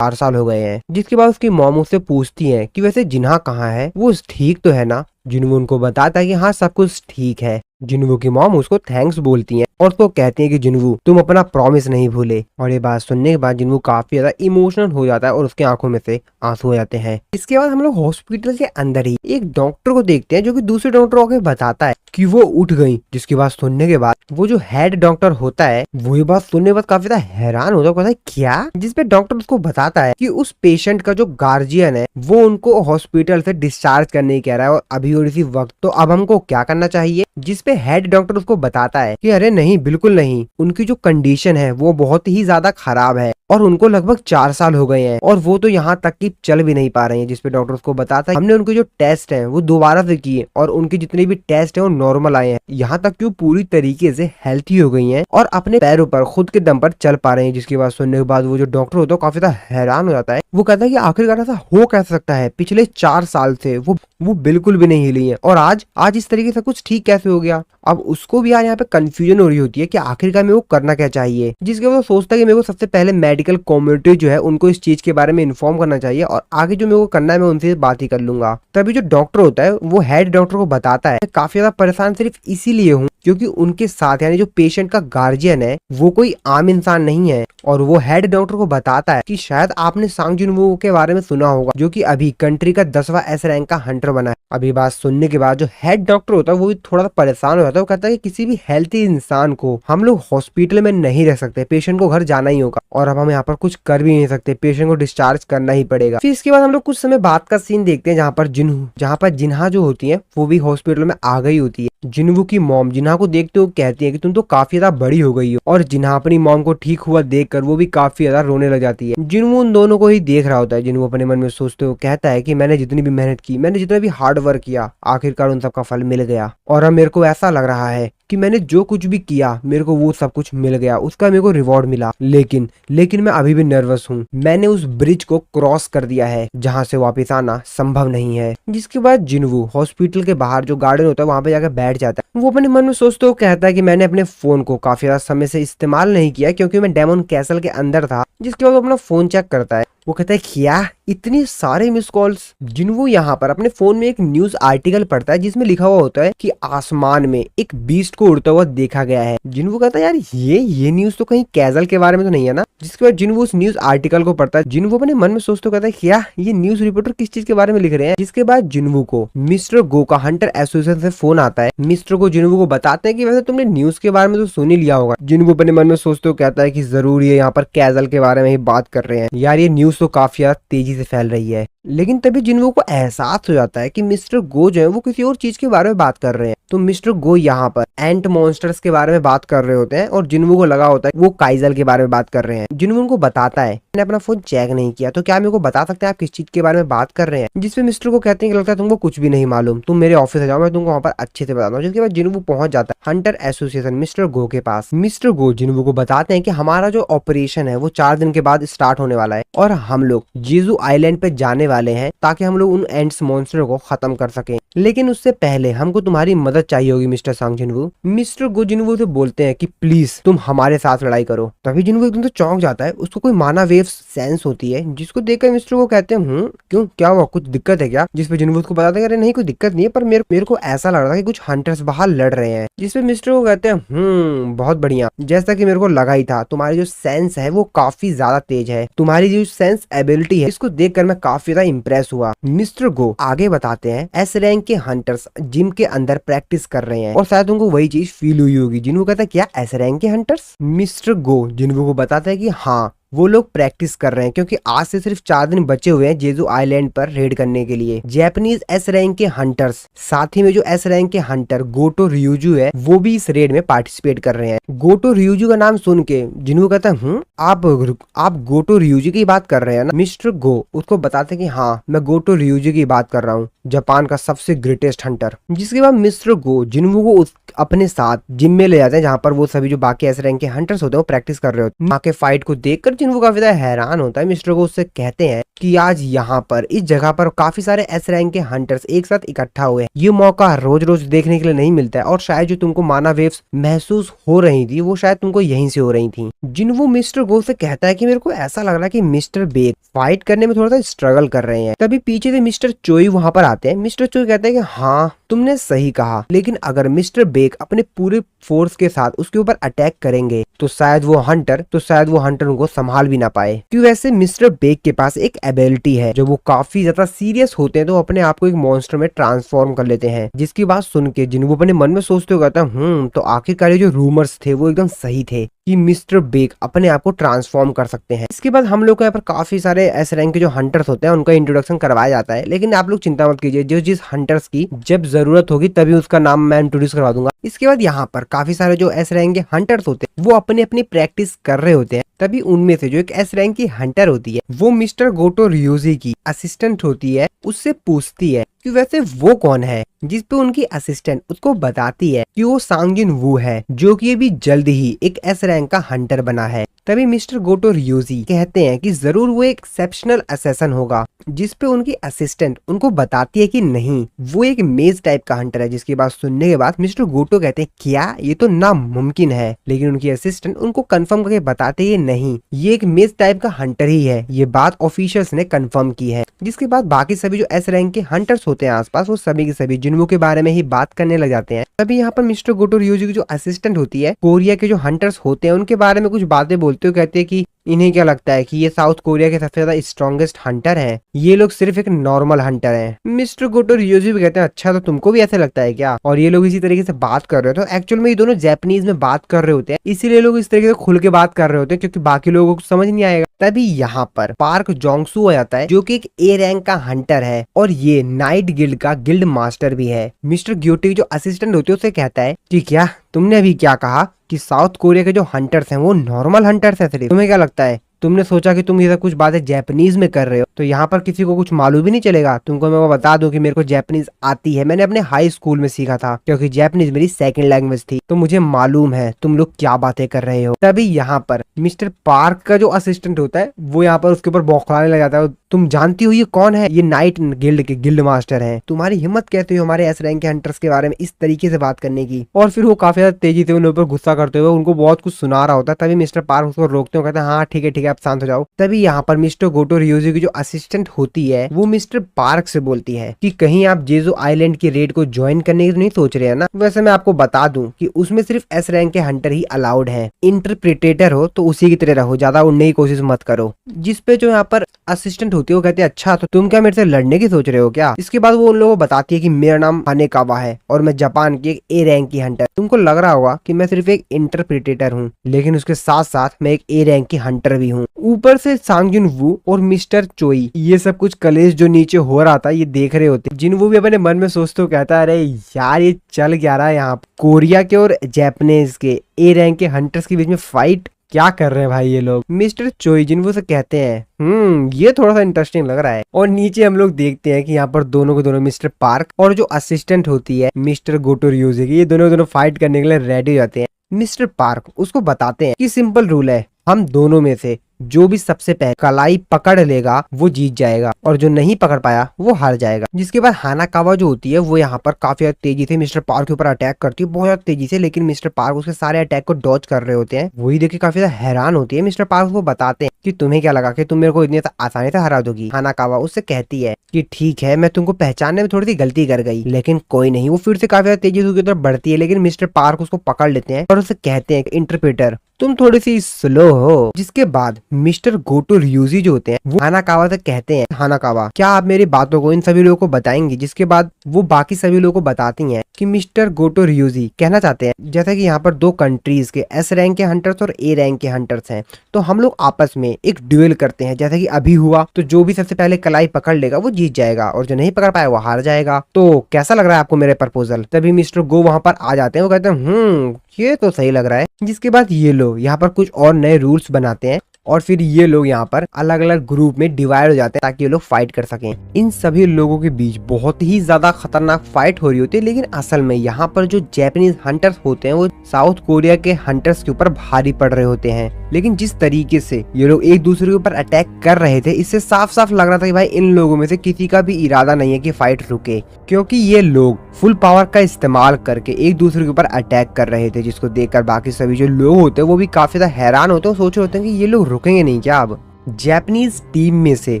4 साल हो गए हैं। जिसके बाद उसकी मॉम उससे पूछती है कि वैसे जिन्हा कहाँ है, वो ठीक तो है ना। जिन्हू उनको बताता है कि हाँ सब कुछ ठीक है। जिन्हू की मॉम उसको थैंक्स बोलती हैं और उसको कहती है कि जिन्हू तुम अपना प्रॉमिस नहीं भूले। और ये बात सुनने के बाद जिन्हू काफी ज्यादा इमोशनल हो जाता है और उसकी आंखों में से आंसू आ जाते हैं। इसके बाद हम लोग हॉस्पिटल के अंदर ही एक डॉक्टर को देखते हैं जो कि दूसरे डॉक्टर को आके बताता है कि वो उठ गई। जिसकी बात सुनने के बाद वो जो हेड डॉक्टर होता है वो ये बात सुनने के बाद काफी ज्यादा हैरान होता है, कहता है क्या। जिसपे डॉक्टर उसको बताता है कि उस पेशेंट का जो गार्जियन है वो उनको हॉस्पिटल से डिस्चार्ज करने कह रहा है और अभी और इसी वक्त, तो अब हमको क्या करना चाहिए। जिसपे हेड डॉक्टर उसको बताता है कि अरे नहीं, बिल्कुल नहीं, उनकी जो कंडीशन है वो बहुत ही ज्यादा खराब है और उनको लगभग 4 साल हो गए हैं और वो तो यहाँ तक कि चल भी नहीं पा रहे हैं। जिसपे डॉक्टर उसको बताता है हमने उनके जो टेस्ट हैं वो दोबारा से किए और उनके जितने भी टेस्ट हैं वो नॉर्मल आए हैं, यहाँ तक कि वो पूरी तरीके से हेल्थी हो गई हैं और अपने पैरों पर खुद के दम पर चल पा रहे हैं। जिसकी बात सुनने के बाद वो जो डॉक्टर होता है काफी ज्यादा हैरान हो जाता है। वो कहता है कि आखिरकार ऐसा हो कैसे सकता है, पिछले 4 साल से वो बिल्कुल भी नहीं हिली है और आज इस तरीके से कुछ ठीक कैसे हो गया। अब उसको भी यार यहाँ पे कंफ्यूजन हो रही होती है कि आखिरकार मेरे को करना क्या चाहिए। जिसके बाद वो सोचता है कि मेरे को सबसे पहले मेडिकल कम्युनिटी जो है उनको इस चीज के बारे में इन्फॉर्म करना चाहिए और आगे जो मेरे को करना है मैं उनसे बात ही कर लूंगा। तभी जो डॉक्टर होता है वो हेड डॉक्टर को बताता है काफी ज्यादा परेशान सिर्फ इसीलिए हूँ क्योंकि उनके साथ यानी जो पेशेंट का गार्जियन है वो कोई आम इंसान नहीं है। और वो हेड डॉक्टर को बताता है कि शायद आपने सांग जुनवो के बारे में सुना होगा जो कि अभी कंट्री का 10वां एस रैंक का हंटर बना है। अभी बात सुनने के बाद जो हेड डॉक्टर होता है वो भी थोड़ा सा परेशान हो जाता है। वो कहता है कि किसी भी हेल्थी इंसान को हम लोग हॉस्पिटल में नहीं रख सकते, पेशेंट को घर जाना ही होगा और अब हम यहाँ पर कुछ कर भी नहीं सकते, पेशेंट को डिस्चार्ज करना ही पड़ेगा। फिर इसके बाद हम लोग कुछ समय बाद का सीन देखते हैं जहाँ पर जिन्हा जो होती है वो भी हॉस्पिटल में आ गई होती है। जिन्हू की मॉम जिन्हा को देखते हुए कहती है कि तुम तो काफी ज्यादा बड़ी हो गई हो और जिन्हा अपनी मॉम को ठीक हुआ देखकर वो भी काफी ज्यादा रोने लग जाती है। जिन्हू उन दोनों को ही देख रहा होता है। जिन्हू अपने मन में सोचते हुए कहता है कि मैंने जितनी भी मेहनत की, मैंने जितना भी हार्ड वर्क किया, आखिरकार उन सबका फल मिल गया और अब मेरे को ऐसा लग रहा है कि मैंने जो कुछ भी किया मेरे को वो सब कुछ मिल गया, उसका मेरे को रिवॉर्ड मिला। लेकिन मैं अभी भी नर्वस हूँ। मैंने उस ब्रिज को क्रॉस कर दिया है जहाँ से वापस आना संभव नहीं है। जिसके बाद जिन्हू हॉस्पिटल के बाहर जो गार्डन होता है वहां पे जाकर बैठ जाता है। वो अपने मन में सोचते हुए कहता है कि मैंने अपने फोन को काफी ज्यादा समय से इस्तेमाल नहीं किया क्योंकि मैं डेमन कैसल के अंदर था। जिसके बाद वो अपना फोन चेक करता है। वो कहता है क्या इतनी सारे मिस कॉल्स। जिन्हू यहाँ पर अपने फोन में एक न्यूज आर्टिकल पढ़ता है जिसमें लिखा हुआ होता है कि आसमान में एक बीस्ट को उड़ता हुआ देखा गया है। जिन्हू कहता है यार ये न्यूज तो कहीं कैजल के बारे में तो नहीं है ना। जिसके बाद जिन्हू उस न्यूज आर्टिकल को पढ़ता है। जिन्हू अपने मन में सोचते कहता है क्या ये न्यूज रिपोर्टर किस चीज के बारे में लिख रहे हैं। जिसके बाद जिन्हू को मिस्टर गो का हंटर एसोसिएशन से फोन आता है। मिस्टर गो जिन्हू को बताते हैं कि वैसे तुमने न्यूज के बारे में तो सुन ही लिया होगा। जिन्हू अपने मन में सोचते कहता है कि जरूर ये यहाँ पर कैजल के बारे में ही बात कर रहे हैं। यार ये न्यूज तो काफी तेजी से फैल रही है। लेकिन तभी जिन्हू को एहसास हो जाता है कि मिस्टर गो जो है वो किसी और चीज के बारे में बात कर रहे हैं। तो मिस्टर गो यहाँ पर एंट मॉन्स्टर्स के बारे में बात कर रहे होते हैं और जिन्हू को लगा होता है वो काइजल के बारे में बात कर रहे हैं। जिन्हू उनको बताता है मैंने अपना फोन चेक नहीं किया, तो क्या मेरे को बता सकते हैं आप किस चीज के बारे में बात कर रहे हैं। जिसपे मिस्टर को कहते हैं कि लगता है तुमको कुछ भी नहीं मालूम, तुम मेरे ऑफिस आ जाओ, मैं तुमको वहाँ पर अच्छे से बताता हूँ। जिसके बाद जिन्हू पहुंच जाता है हंटर एसोसिएशन मिस्टर गो के पास। मिस्टर गो जिन्हू को बताते हैं कि हमारा जो ऑपरेशन है वो 4 दिन के बाद स्टार्ट होने वाला है और हम लोग जेजू आइलैंड पे जाने वाले हैं ताकि हम लोग उन एंट्स मॉन्स्टर को खत्म कर सकें। लेकिन उससे पहले हमको तुम्हारी मदद चाहिए होगी मिस्टर सांग जिन्हू। मिस्टर गो जिन्हू से बोलते हैं कि प्लीज तुम हमारे साथ लड़ाई करो। तभी जिन्हू एकदम से चौंक जाता है। उसको कोई माना वेव सेंस होती है जिसको देखकर मिस्टर को कहते हैं क्यों, क्या हुआ, कुछ दिक्कत है क्या। जिसपे जिन्हू उसको बताते हैं अरे नहीं कोई दिक्कत नहीं है, पर मेरे को ऐसा लग रहा था कि कुछ हंटर्स बाहर लड़ रहे हैं। जिसपे मिस्टर को कहते हैं बहुत बढ़िया, जैसा कि मेरे को लगा ही था, तुम्हारी जो सेंस है वो काफी ज्यादा तेज है, तुम्हारी जो सेंस एबिलिटी है इसको देखकर मैं काफी ज्यादा इंप्रेस हुआ। मिस्टर गो आगे बताते हैं एस रैंक के हंटर्स जिम के अंदर प्रैक्टिस कर रहे हैं और शायद उनको वही चीज फील हुई होगी। जिन्हों कहता है क्या एस रैंक के हंटर्स। मिस्टर गो जिन्हों को बताता है कि हाँ वो लोग प्रैक्टिस कर रहे हैं क्योंकि आज से सिर्फ 4 दिन बचे हुए हैं जेजू आइलैंड पर रेड करने के लिए। जापानीज एस रैंक के हंटर्स साथ ही में जो एस रैंक के हंटर गोटो रियूजू है वो भी इस रेड में पार्टिसिपेट कर रहे हैं। गोटो रियूजू का नाम सुन के जिन्हों कहता है आप गोटो रियूजू की बात कर रहे हैं ना। मिस्टर गो उसको बताते हैं कि हाँ मैं गोटो रियूजू की बात कर रहा हूँ, जापान का सबसे ग्रेटेस्ट हंटर। जिसके बाद मिस्टर गो जिन्हों को अपने साथ जिम में ले जाते हैं जहाँ पर वो सभी जो बाकी एस रैंक के हंटर्स होते हैं वो प्रैक्टिस कर रहे होते हैं। वहाँ के फाइट को देखकर जिन्वो काफी ज्यादा हैरान होता है। मिस्टर गो उससे कहते हैं कि आज यहाँ पर इस जगह पर काफी सारे एस रैंक के हंटर्स एक साथ इकट्ठा हुए हैं। ये मौका रोज रोज देखने के लिए नहीं मिलता है और शायद जो तुमको माना वेव्स महसूस हो रही थी वो शायद तुमको यहीं से हो रही थी। जिन्वो मिस्टर गो से कहता है कि मेरे को ऐसा लग रहा है कि मिस्टर बेग फाइट करने में थोड़ा सा स्ट्रगल कर रहे हैं। तभी पीछे से मिस्टर चोई वहां पर आते हैं। मिस्टर चोई कहते हैं कि हाँ तुमने सही कहा, लेकिन अगर मिस्टर बेग अपने पूरे फोर्स के साथ उसके ऊपर अटैक करेंगे तो शायद वो हंटर उनको संभाल भी ना पाए। क्योंकि वैसे मिस्टर बेग के पास एक एबिलिटी है, जब वो काफी ज्यादा सीरियस होते हैं तो अपने आप को एक मॉन्स्टर में ट्रांसफॉर्म कर लेते हैं। जिसकी बात सुन के जिन्वो अपने मन में सोचते हुए कहता है तो आखिरकार जो रूमर्स थे वो एकदम सही थे कि मिस्टर बेग अपने आप को ट्रांसफॉर्म कर सकते हैं। इसके बाद हम लोग को यहाँ पर काफी सारे एस रैंक के जो हंटर्स होते हैं उनका इंट्रोडक्शन करवाया जाता है। लेकिन आप लोग चिंता मत कीजिए, जो जिस हंटर्स की जब जरूरत होगी तभी उसका नाम मैं इंट्रोड्यूस करवा दूंगा। इसके बाद यहाँ पर काफी सारे जो एस रैंक के हंटर्स होते हैं वो अपनी अपनी प्रैक्टिस कर रहे होते हैं। तभी उनमें से जो एक एस रैंक की हंटर होती है वो मिस्टर गोटो रियोजी की असिस्टेंट होती है, उससे पूछती है कि वैसे वो कौन है, जिस पे उनकी असिस्टेंट उसको बताती है कि वो सांगिन वू है, जो कि अभी जल्द ही एक एस रैंक का हंटर बना है। तभी मिस्टर गोटो रियोजी कहते हैं कि जरूर वो एक एक्सेप्शनल असैसिन होगा, जिस पे उनकी असिस्टेंट उनको बताती है कि नहीं वो एक मेज टाइप का हंटर है। जिसकी बात सुनने के बाद मिस्टर गोटो कहते हैं क्या ये तो नामुमकिन है, लेकिन उनकी असिस्टेंट उनको कंफर्म करके बताते हैं नहीं ये एक मेज टाइप का हंटर ही है, ये बात ऑफिशियल्स ने कंफर्म की है। जिसके बाद बाकी सभी जो एस रैंक के हंटर्स होते हैं आसपास वो सभी के सभी जिन्वो के बारे में ही बात करने लग जाते हैं। तभी यहाँ पर मिस्टर गोटो रियोजी की जो असिस्टेंट होती है कोरिया के जो हंटर्स होते हैं उनके बारे में कुछ बातें बोलते हुए कहते हैं कि इन्हें क्या लगता है कि ये साउथ कोरिया के सबसे ज्यादा स्ट्रॉन्गेस्ट हंटर हैं, ये लोग सिर्फ एक नॉर्मल हंटर हैं। मिस्टर गोटो रियोजी भी कहते हैं अच्छा तो तुमको भी ऐसा लगता है क्या, और ये लोग इसी तरीके से बात कर रहे हो। तो एक्चुअल में ये दोनों जापानीज में बात कर रहे होते हैं, इसीलिए लोग इस तरीके से खुल के बात कर रहे होते हैं क्योंकि बाकी लोगों को समझ नहीं आएगा। तभी यहाँ पर पार्क जोंगसू आ जाता है जो कि एक ए रैंक का हंटर है और ये नाइट गिल्ड का गिल्ड मास्टर भी है। मिस्टर ग्योटी की जो असिस्टेंट होती है उससे कहता है कि क्या तुमने अभी क्या कहा कि साउथ कोरिया के जो हंटर्स हैं वो नॉर्मल हंटर्स हैं, सिर्फ तुम्हें क्या लगता है तुमने सोचा कि तुम ये सब कुछ बातें जापानीज में कर रहे हो तो यहाँ पर किसी को कुछ मालूम भी नहीं चलेगा। तुमको मैं वो बता दूं कि मेरे को जापानीज आती है, मैंने अपने हाई स्कूल में सीखा था क्योंकि जापानीज मेरी सेकंड लैंग्वेज थी, तो मुझे मालूम है तुम लोग क्या बातें कर रहे हो। तभी यहाँ पर मिस्टर पार्क का जो असिस्टेंट होता है वो यहाँ पर उसके ऊपर बौखलाने लग जाता है, तुम जानती हो ये कौन है, ये नाइट गिल्ड के गिल्ड मास्टर हैं, तुम्हारी हिम्मत कैसे हुई हमारे एस रैंक के हंटर्स के बारे में इस तरीके से बात करने की। और फिर वो काफी ज्यादा तेजी से उन ऊपर गुस्सा करते हुए उनको बहुत कुछ सुना रहा होता है। तभी मिस्टर पार्क उसको रोकते हैं, कहते हैं हाँ ठीक है आप शांत हो जाओ। तभी यहाँ पर मिस्टर गोटो रियोजी की जो असिस्टेंट होती है वो मिस्टर पार्क से बोलती है कि कहीं आप जेजो आइलैंड की रेड को ज्वाइन करने की तो नहीं सोच रहे हैं ना। वैसे मैं आपको बता दूं कि उसमें सिर्फ एस रैंक के हंटर ही अलाउड हैं, इंटरप्रिटेटर हो तो उसी की तरह रहो, ज्यादा उड़ने की कोशिश मत करो। जिस पे जो यहाँ पर असिस्टेंट होती है वो कहते हैं अच्छा तो तुम क्या मेरे से लड़ने की सोच रहे हो क्या। इसके बाद वो उन लोगों को बताती है कि मेरा नाम हानेकावा है और मैं जापान की एक ए रैंक की हंटर। तुमको लग रहा होगा कि मैं सिर्फ एक इंटरप्रिटेटर हूँ, लेकिन उसके साथ साथ मैं एक ए रैंक की हंटर भी हूँ। ऊपर से सांगजुन वू और मिस्टर चोई ये सब कुछ कलेश जो नीचे हो रहा था ये देख रहे होते। जिनवू भी अपने मन में सोचते हो कहता है अरे यार ये चल क्या रहा है यहाँ, कोरिया के और जापानीज के ए रैंक के हंटर्स के बीच में फाइट क्या कर रहे हैं भाई ये लोग। मिस्टर चोई जिन्वू से कहते हैं ये थोड़ा सा इंटरेस्टिंग लग रहा है। और नीचे हम लोग देखते हैं कि यहाँ पर दोनों के दोनों मिस्टर पार्क और जो असिस्टेंट होती है मिस्टर गोटो रियोजी की, ये दोनों फाइट करने के लिए रेडी हो जाते हैं। मिस्टर पार्क उसको बताते हैं कि सिंपल रूल है, हम दोनों में से जो भी सबसे पहले कलाई पकड़ लेगा वो जीत जाएगा और जो नहीं पकड़ पाया वो हार जाएगा। जिसके बाद हानाकावा जो होती है वो यहाँ पर काफी तेजी से मिस्टर पार्क के ऊपर अटैक करती है, बहुत ज्यादा तेजी से, लेकिन मिस्टर पार्क उसके सारे अटैक को डॉज कर रहे होते हैं। वही देख के काफी ज्यादा हैरान होती है। मिस्टर पार्क को बताते हैं कि तुम्हें क्या लगा कि तुम मेरे को इतनी आसानी से हरा दोगी। हानाकावा उससे कहती है कि ठीक है मैं तुमको पहचानने में थोड़ी सी गलती कर गई, लेकिन कोई नहीं। वो फिर से काफी ज्यादा तेजी से उसकी तरफ बढ़ती है, लेकिन मिस्टर पार्क उसको पकड़ लेते हैं और उसे कहते हैं इंटरप्रेटर तुम थोड़ी सी स्लो हो। जिसके बाद मिस्टर गोटो रियोजी जो होते हैं वो हानाकावा से कहते हैं हानाकावा क्या आप मेरी बातों को इन सभी लोगों को बताएंगे। जिसके बाद वो बाकी सभी लोगों को बताती हैं कि मिस्टर गोटो रियोजी कहना चाहते हैं जैसा कि यहाँ पर दो कंट्रीज के एस रैंक के हंटर्स और ए रैंक के हंटर्स हैं, तो हम लोग आपस में एक ड्यूएल करते हैं जैसा कि अभी हुआ। तो जो भी सबसे पहले कलाई पकड़ लेगा वो जीत जाएगा और जो नहीं पकड़ पाया वो हार जाएगा। तो कैसा लग रहा है आपको मेरे प्रपोजल। तभी मिस्टर गो वहां पर आ जाते हैं, वो कहते हैं ये तो सही लग रहा है। जिसके बाद ये लोग यहाँ पर कुछ और नए रूल्स बनाते हैं और फिर ये लोग यहाँ पर अलग अलग ग्रुप में डिवाइड हो जाते हैं ताकि ये लोग फाइट कर सकें। इन सभी लोगों के बीच बहुत ही ज्यादा खतरनाक फाइट हो रही होती है, लेकिन असल में यहाँ पर जो जापानीज हंटर्स होते हैं वो साउथ कोरिया के हंटर्स के ऊपर भारी पड़ रहे होते हैं। लेकिन जिस तरीके से ये लोग एक दूसरे के ऊपर अटैक कर रहे थे, इससे साफ साफ लग रहा था कि भाई इन लोगों में से किसी का भी इरादा नहीं है कि फाइट रुके, क्योंकि ये लोग फुल पावर का इस्तेमाल करके एक दूसरे के ऊपर अटैक कर रहे थे, जिसको देखकर बाकी सभी जो लोग होते हैं वो भी काफी ज्यादा हैरान होते हैं, सोच रहे होते हैं कि ये लोग रुकेंगे नहीं क्या अब। जापानीज टीम में से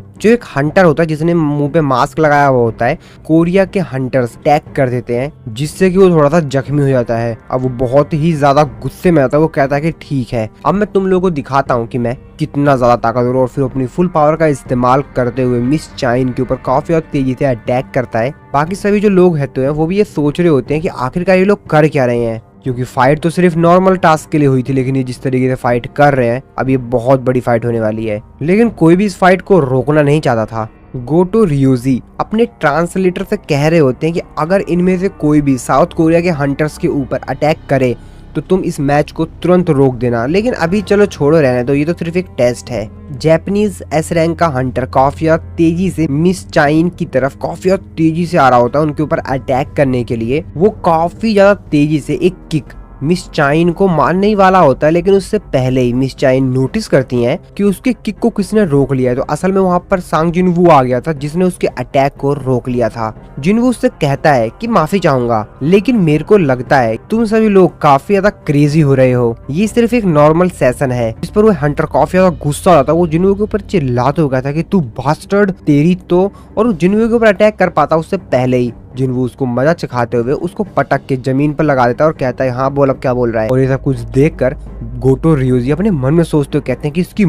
जो एक हंटर होता है जिसने मुंह पे मास्क लगाया हुआ होता है, कोरिया के हंटर्स अटैक कर देते हैं, जिससे कि वो थोड़ा सा जख्मी हो जाता है। अब वो बहुत ही ज्यादा गुस्से में आता है, वो कहता है कि ठीक है अब मैं तुम लोगों को दिखाता हूँ कि मैं कितना ज्यादा ताकतवर हूं। और फिर अपनी फुल पावर का इस्तेमाल करते हुए मिस चाइन के ऊपर काफी ज्यादा तेजी से अटैक करता है। बाकी सभी जो लोग रहते हैं वो भी ये सोच रहे होते हैं कि आखिरकार ये लोग कर क्या रहे हैं, क्योंकि फाइट तो सिर्फ नॉर्मल टास्क के लिए हुई थी, लेकिन ये जिस तरीके से फाइट कर रहे हैं अब ये बहुत बड़ी फाइट होने वाली है। लेकिन कोई भी इस फाइट को रोकना नहीं चाहता था। गोटो रियोजी अपने ट्रांसलेटर से कह रहे होते हैं कि अगर इनमें से कोई भी साउथ कोरिया के हंटर्स के ऊपर अटैक करे तो तुम इस मैच को तुरंत रोक देना। लेकिन अभी चलो छोड़ो रहने दो, ये तो सिर्फ एक टेस्ट है। जापानीज एस रैंक का हंटर काफी तेजी से मिस चाइन की तरफ काफी तेजी से आ रहा होता है उनके ऊपर अटैक करने के लिए। वो काफी ज्यादा तेजी से एक किक मिस चाइन को मारने ही वाला होता है, लेकिन उससे पहले ही मिस चाइन नोटिस करती हैं कि उसके किक को किसने रोक लिया है। तो असल में वहाँ पर सांग जिनवू आ गया था जिसने उसके अटैक को रोक लिया था। जिनवू उससे कहता है कि माफी चाहूंगा, लेकिन मेरे को लगता है तुम सभी लोग काफी ज्यादा क्रेजी हो रहे हो, ये सिर्फ एक नॉर्मल सेशन है। इस पर वो हंटर काफी ज्यादा गुस्सा आता है, वो जिनवू के ऊपर चिल्लाते हुए कहता है कि तू बास्टर्ड तेरी तो, और वो जिनवू के ऊपर अटैक कर पाता उससे पहले ही जिनवू उसको मजा चखाते हुए उसको पटक के जमीन पर लगा देता है और कहता है हाँ बोल अब क्या बोल रहा है। और ये सब कुछ देखकर गोटो रियोजी अपने मन में सोचते हुए कहते हैं कि इसकी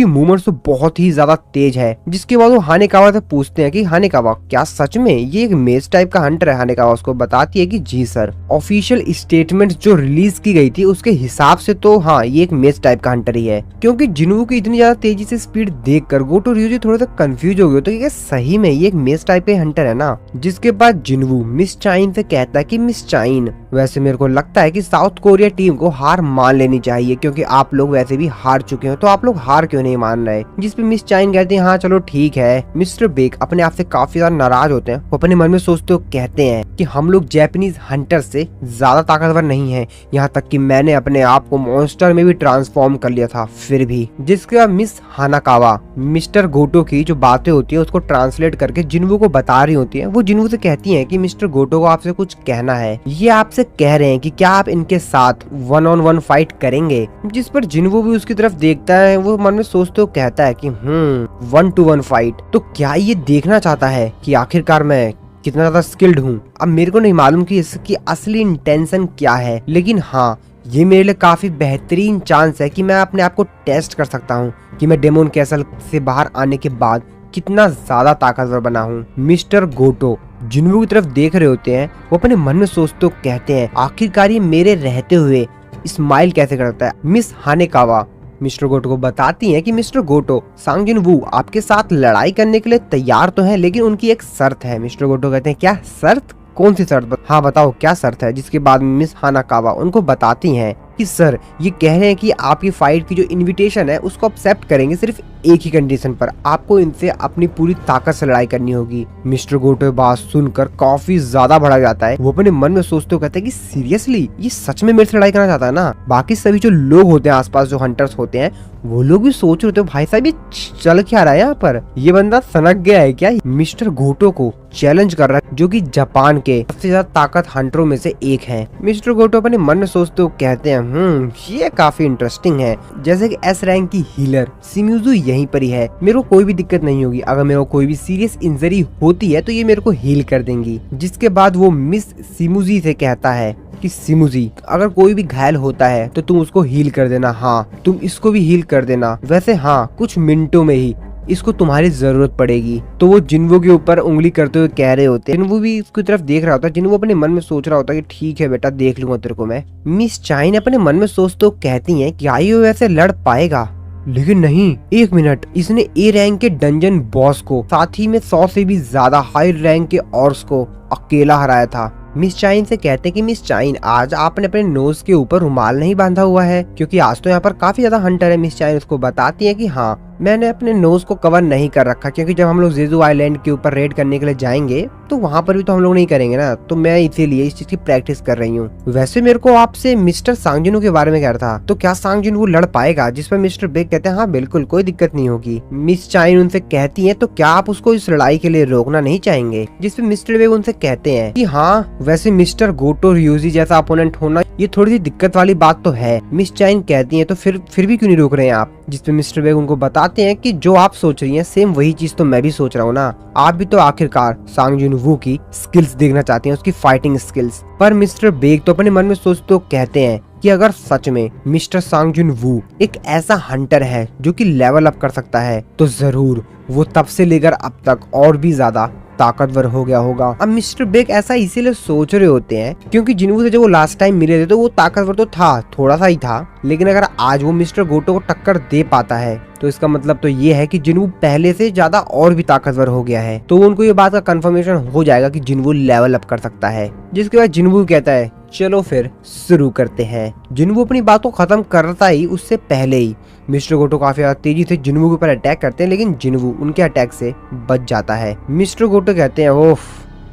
मूवमेंट्स तो बहुत ही ज्यादा तेज है। जिसके बाद वो हानेकावा से पूछते हैं कि हानेकावा क्या सच में ये एक मेज टाइप का हंटर है। हानेकावा उसको बताती है कि जी सर, ऑफिशियल स्टेटमेंट जो रिलीज की गई थी उसके हिसाब से तो हाँ ये एक मेज टाइप का हंटर ही है। क्योंकि जिनवू की इतनी ज्यादा तेजी से स्पीड देखकर गोटो रियोजी थोड़ा सा कंफ्यूज हो गए तो ये सही में ये एक मेज टाइप का हंटर है ना। जिसके बाद जिनवू मिस चाइन से कहता है कि मिस चाइन, वैसे मेरे को लगता है कि साउथ कोरिया टीम को हार मान लेनी चाहिए, क्योंकि आप लोग वैसे भी हार चुके हो तो आप लोग हार क्यों नहीं मान रहे। जिस पे मिस चाइन कहते हैं हाँ चलो ठीक है। मिस्टर बेक अपने आप से काफी ज्यादा नाराज होते हैं, वो अपने मन में सोचते हुए कहते हैं कि हम लोग जापानीज हंटर से ज्यादा ताकतवर नहीं है, यहाँ तक कि मैंने अपने आप को मॉन्स्टर में भी ट्रांसफॉर्म कर लिया था फिर भी। जिसके बाद मिस हानाकावा मिस्टर गोटो की जो बातें होती है उसको ट्रांसलेट करके जिनवू को बता रही होती है। वो जिनवू से कहती है कि मिस्टर गोटो को आपसे कुछ कहना है, ये आपसे कह रहे हैं कि क्या आप इनके साथ 1-on-1 फाइट करेंगे। जिस पर जिनवू भी उसकी तरफ देखता है, वो मन में सोचते हुए कहता है कि 1-to-1 फाइट, तो क्या ये देखना चाहता है कि आखिरकार मैं कितना ज्यादा स्किल्ड हूँ। अब मेरे को नहीं मालूम कि इसकी असली इंटेंशन क्या है, लेकिन हाँ ये मेरे लिए काफी बेहतरीन चांस है कि मैं अपने आप को टेस्ट कर सकता हूँ कि मैं डेमोन कैसल से बाहर आने के बाद कितना ज्यादा ताकतवर बना हूँ। मिस्टर गोटो जिनवू की तरफ देख रहे होते हैं, वो अपने मन में सोचते हुए कहते हैं आखिरकार ये मेरे रहते हुए स्माइल कैसे करता है। मिस हानेकावा मिस्टर गोटो को बताती हैं कि मिस्टर गोटो, सांग जिनवू आपके साथ लड़ाई करने के लिए तैयार तो है, लेकिन उनकी एक शर्त है। मिस्टर गोटो कहते हैं क्या शर्त, कौन सी शर्त, हाँ बताओ क्या शर्त है। जिसके बाद मिस हानाकावा उनको बताती हैं कि सर ये कह रहे हैं कि आपकी फाइट की जो इनविटेशन है उसको एक्सेप्ट करेंगे सिर्फ एक ही कंडीशन पर, आपको इनसे अपनी पूरी ताकत से लड़ाई करनी होगी। मिस्टर गोटो बात सुनकर काफी ज्यादा भड़क जाता है, वो अपने मन में सोचते हुए कहते हैं कि सीरियसली ये सच में मेरे से लड़ाई करना चाहता है ना। बाकी सभी जो लोग होते हैं आसपास जो हंटर्स होते हैं वो लोग भी सोच रहे थे भाई साहब ये चल क्या रहा है यहाँ पर, ये बंदा सनक गया है क्या। मिस्टर गोटो को चैलेंज कर रहा है जो कि जापान के सबसे ज्यादा ताकत हंटरों में से एक है। मिस्टर गोटो अपने मन में सोचते हुए कहते हैं ये काफी इंटरेस्टिंग है। जैसे कि एस रैंक की हीलर सिमुजू यहीं पर ही है, मेरे को कोई भी दिक्कत नहीं होगी, अगर मेरे को कोई भी सीरियस इंजरी होती है तो ये मेरे को हील कर देंगी। जिसके बाद वो मिस सिमुजी से कहता है कि सिमुजी अगर कोई भी घायल होता है तो तुम उसको हील कर देना, हाँ तुम इसको भी हील कर देना, वैसे हाँ कुछ मिनटों में ही इसको तुम्हारी जरूरत पड़ेगी। तो वो जिनवू के ऊपर उंगली करते हुए कह रहे होते हैं। जिनवू भी इसकी तरफ देख रहा होता है, जिनवू अपने मन में सोच रहा होता है कि ठीक है बेटा देख लूंगा तेरे को मैं। मिस चाइन अपने मन में सोचते हुए कहती हैं कि आई वैसे लड़ पाएगा, लेकिन नहीं एक मिनट, इसने ए रैंक के डंजन बॉस को साथ ही में 100 से भी ज्यादा हाई रैंक के ऑर्स को अकेला हराया था। मिस चाइन से कहते हैं कि मिस चाइन, आज आपने अपने नोज के ऊपर रुमाल नहीं बांधा हुआ है, क्योंकि आज तो यहाँ पर काफी ज्यादा हंटर है। मिस चाइन उसको बताती है कि हाँ, मैंने अपने नोज को कवर नहीं कर रखा, क्योंकि जब हम लोग जेजू आइलैंड के ऊपर रेड करने के लिए जाएंगे तो वहाँ पर भी तो हम लोग नहीं करेंगे ना, तो मैं इसीलिए इस चीज की प्रैक्टिस कर रही हूँ। वैसे मेरे को आपसे मिस्टर सांग जिनवू के बारे में कह रहा था, तो क्या सांग जिनवू लड़ पाएगा? जिस पर मिस्टर बेग कहते हैं हाँ बिल्कुल, कोई दिक्कत नहीं होगी। मिस चाइन उनसे कहती है तो क्या आप उसको इस लड़ाई के लिए रोकना नहीं चाहेंगे? जिसपे मिस्टर बेग उनसे कहते हैं कि हाँ, वैसे मिस्टर गोटो रियूजी जैसा अपोनेंट होना ये थोड़ी सी दिक्कत वाली बात तो है। मिस चाइन कहती है तो फिर भी क्यों नहीं रोक रहे हैं आप? जिसपे मिस्टर बेग उनको बताते हैं कि जो आप सोच रही हैं सेम वही चीज तो मैं भी सोच रहा हूँ ना, आप भी तो आखिरकार सांग जिनवू की स्किल्स देखना चाहते हैं, उसकी फाइटिंग स्किल्स। पर मिस्टर बेग तो अपने मन में सोचते कहते हैं कि अगर सच में मिस्टर सांग जिनवू एक ऐसा हंटर है जो कि लेवल अप कर सकता है, तो जरूर वो तब से लेकर अब तक और भी ज्यादा ताकतवर हो गया होगा। अब मिस्टर बेग ऐसा इसीलिए सोच रहे होते हैं क्योंकि जिनवू से जब वो लास्ट टाइम मिले थे तो वो ताकतवर तो था, थोड़ा सा ही था, लेकिन अगर आज वो मिस्टर गोटो को टक्कर दे पाता है तो इसका मतलब तो ये है कि जिनवू पहले से ज्यादा और भी ताकतवर हो गया है। तो उनको ये बात का कंफर्मेशन हो जाएगा कि जिनवू लेवल अप कर सकता है। जिसके बाद जिनवू कहता है चलो फिर शुरू करते हैं। जिनवू अपनी बात को खत्म करता ही उससे पहले ही मिस्टर गोटो काफी ज्यादा तेजी से जिनवू के ऊपर अटैक करते हैं, लेकिन जिनवू उनके अटैक से बच जाता है। मिस्टर गोटो कहते हैं ओफ,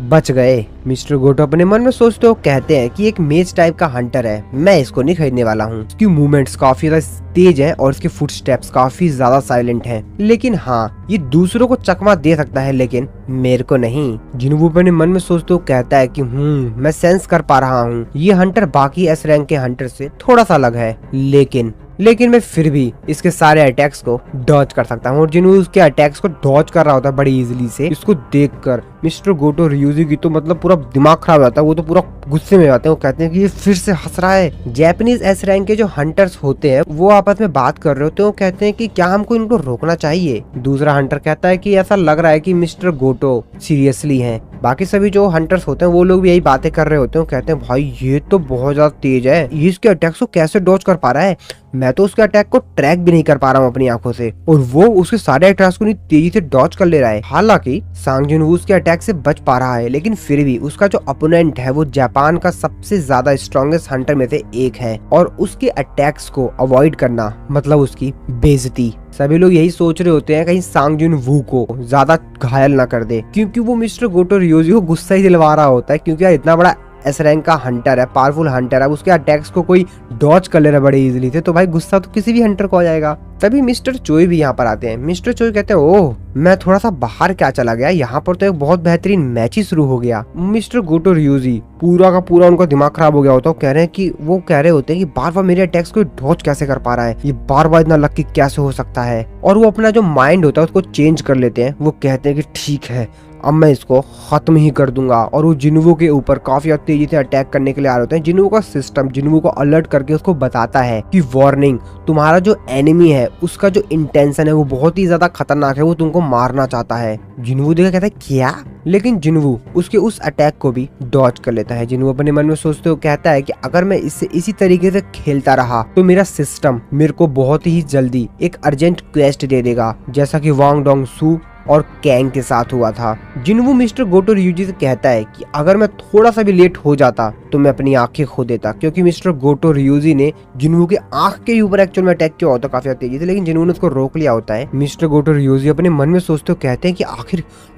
बच गए। मिस्टर गोटो अपने मन में सोचते हो कहते हैं कि एक मेज टाइप का हंटर है, मैं इसको नहीं खरीदने वाला हूँ। इसकी मूवमेंट्स काफी ज्यादा तेज हैं और इसके फुटस्टेप्स काफी ज्यादा साइलेंट हैं, लेकिन हाँ ये दूसरों को चकमा दे सकता है लेकिन मेरे को नहीं। जिनवू अपने मन में सोचते हो कहता है कि मैं सेंस कर पा रहा हूँ ये हंटर बाकी एस रैंक के हंटर से थोड़ा सा अलग है, लेकिन मैं फिर भी इसके सारे अटैक्स को डॉज कर सकता हूँ। और जिनवू उसके अटैक्स को डॉज कर रहा होता है बड़ी इजीली से। इसको देखकर मिस्टर गोटो रियूजी की तो मतलब पूरा दिमाग खराब हो जाता है, वो तो पूरा गुस्से में आते हैं। वो कहते हैं कि ये फिर से हंस रहा है। जापानीज एस रैंक के जो हंटर्स होते हैं वो आपस में बात कर रहे होते हैं। वो कहते हैं कि क्या हमको इनको रोकना चाहिए? दूसरा हंटर कहता है कि ऐसा लग रहा है कि मिस्टर गोटो सीरियसली हैं। बाकी सभी जो हंटर्स होते हैं वो लोग भी यही बातें कर रहे होते हैं। वो कहते हैं भाई ये तो बहुत ज्यादा तेज है, ये इसके अटैक्स को कैसे डॉज कर पा रहा है? मैं तो उसके अटैक को ट्रैक भी नहीं कर पा रहा हूँ अपनी आंखों से, और वो उसके सारे अटैक्स को इतनी तेजी से डॉज कर ले रहा है। हालांकि सांग जिनवू उसके अटैक से बच पा रहा है, लेकिन फिर भी उसका जो अपोनेंट है वो जापान का सबसे ज्यादा स्ट्रॉन्गेस्ट हंटर में से एक है, और उसके अटैक्स को अवॉइड करना मतलब उसकी बेइज्जती। सभी लोग यही सोच रहे होते हैं कहीं सांग जिनवू को ज्यादा घायल ना कर दे, क्योंकि वो मिस्टर गोटो रियोजी को गुस्सा ही दिलवा रहा होता है। क्योंकि यार इतना बड़ा एस रैंक का हंटर है, पावरफुल हंटर है, उसके अटैक्स को कोई डॉज कर ले रहा है बड़े इजीली से, तो भाई गुस्सा तो किसी भी हंटर को आ जाएगा। तभी मिस्टर चोई भी यहाँ पर आते हैं। मिस्टर चोई कहते हैं ओह, मैं थोड़ा सा बाहर क्या चला गया, यहाँ पर तो एक बहुत बेहतरीन मैच ही शुरू हो गया। मिस्टर गोटो रियूजी पूरा का पूरा उनका दिमाग खराब हो गया होता है। वो कह रहे होते हैं कि बार बार मेरे अटैक्स को डॉज कैसे कर पा रहा है, ये बार बार इतना लकी कैसे हो सकता है। और वो अपना जो माइंड होता है उसको चेंज कर लेते हैं। वो कहते हैं कि ठीक है, अब मैं इसको खत्म ही कर दूंगा। और वो जिनवू के ऊपर काफी तेजी से अटैक करने के लिए आ रहे होते हैं। जिनवू का सिस्टम जिनवू को अलर्ट करके उसको बताता है कि वार्निंग, तुम्हारा जो एनिमी है उसका जो इंटेंशन है वो बहुत ही ज्यादा खतरनाक है, वो तुमको मारना चाहता है। जिनवू देखा कहता है क्या, लेकिन जिनवू उसके उस अटैक को भी डॉज कर लेता है। जिनवू अपने मन में सोचते हुए कहता है कि अगर मैं इससे इसी तरीके से खेलता रहा तो मेरा सिस्टम मेरे को बहुत ही जल्दी एक अर्जेंट क्वेस्ट दे देगा, जैसा कि वांग डोंग सू और कैंग के साथ हुआ था। जिनवू मिस्टर गोटो रियूजी से कहता है कि अगर मैं थोड़ा सा भी लेट हो जाता तो मैं अपनी आंखें खो देता, क्योंकि मिस्टर गोटो रियूजी ने जिनवू के आंख के ऊपर एक्चुअल में अटैक किया होता काफी तेजी से, लेकिन जिनवू ने उसको रोक लिया होता है। मिस्टर गोटो रियूजी अपने मन में सोचते हुए कहते हैं कि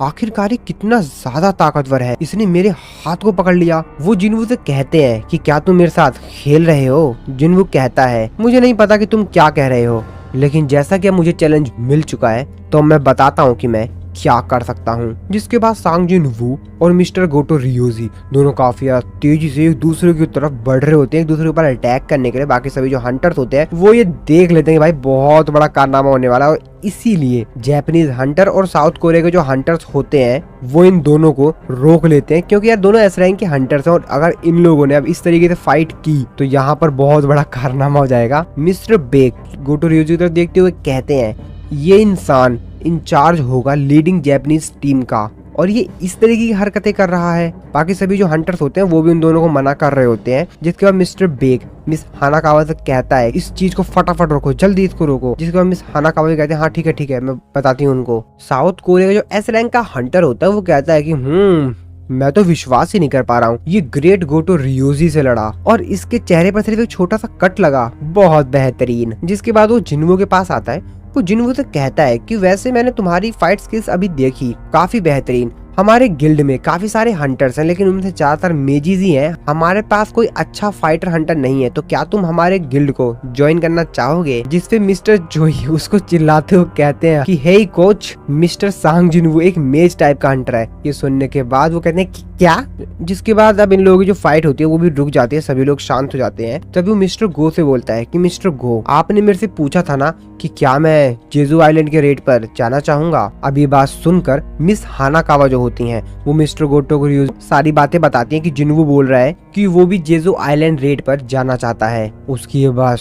आखिरकार कितना ज्यादा ताकतवर है, इसने मेरे हाथ को पकड़ लिया। वो जिनवू से कहते हैं कि क्या तुम मेरे साथ खेल रहे हो? जिनवू कहता है मुझे नहीं पता कि तुम क्या कह रहे हो, लेकिन जैसा कि अब मुझे चैलेंज मिल चुका है तो मैं बताता हूँ कि मैं क्या कर सकता हूँ। जिसके बाद सांग जिनवू और मिस्टर गोटो रियोजी दोनों काफी तेजी से एक दूसरे की तरफ बढ़ रहे होते हैं, एक दूसरे के ऊपर अटैक करने के लिए। बाकी सभी जो हंटर्स होते हैं वो ये देख लेते हैं कि भाई बहुत बड़ा कारनामा होने वाला है, और इसीलिए जापानीज हंटर और साउथ कोरिया के जो हंटर्स होते हैं वो इन दोनों को रोक लेते हैं, क्योंकि यार दोनों एस रैंक के हंटर्स हैं, और अगर इन लोगों ने अब इस तरीके से फाइट की तो यहाँ पर बहुत बड़ा कारनामा हो जाएगा। मिस्टर बेग गोटो रियोजी की तरफ देखते हुए कहते हैं ये इंसान इंचार्ज होगा लीडिंग जापानीज टीम का, और ये इस तरीके की हरकतें कर रहा है। बाकी सभी जो हंटर्स होते हैं वो भी उन दोनों को मना कर रहे होते हैं। जिसके बाद मिस्टर बेग मिस हानाकावा से कहता है इस चीज को फटाफट रोको, जल्दी इसको रोको। जिसके बाद मिस हानाकावा कहते हैं हाँ ठीक है मैं बताती हूँ उनको। साउथ कोरिया का जो एस रैंक का हंटर होता है वो कहता है कि मैं तो विश्वास ही नहीं कर पा रहा हूँ, ये ग्रेट गोटो रियोजी से लड़ा और इसके चेहरे पर सिर्फ एक छोटा सा कट लगा, बहुत बेहतरीन। जिसके बाद वो जिन्वो के पास आता है, वो जिन्वो से कहता है कि वैसे मैंने तुम्हारी फाइट स्किल्स अभी देखी, काफी बेहतरीन। हमारे गिल्ड में काफी सारे हंटर्स हैं, लेकिन उनमें से ज्यादातर मेजिज ही हैं। हमारे पास कोई अच्छा फाइटर हंटर नहीं है, तो क्या तुम हमारे गिल्ड को ज्वाइन करना चाहोगे? जिसपे मिस्टर जोई उसको चिल्लाते हुए कहते हैं कि हे कोच, मिस्टर सांग जिन्वो एक मेज टाइप का हंटर है। ये सुनने के बाद वो कहते हैं कि क्या? जिसके बाद अब इन लोगों की जो फाइट होती है वो भी रुक जाती है, सभी लोग शांत हो जाते हैं। तभी वो मिस्टर गो से बोलता है कि मिस्टर गो, आपने मेरे से पूछा था ना कि क्या मैं जेजू आइलैंड के रेड पर जाना चाहूंगा। अब ये बात सुनकर मिस हानाकावा जो होती हैं, वो मिस्टर गोटो को सारी बातें बताती हैं कि जिन्वो बोल रहा है कि वो भी जेजू आइलैंड रेड पर जाना चाहता है। उसकी ये बात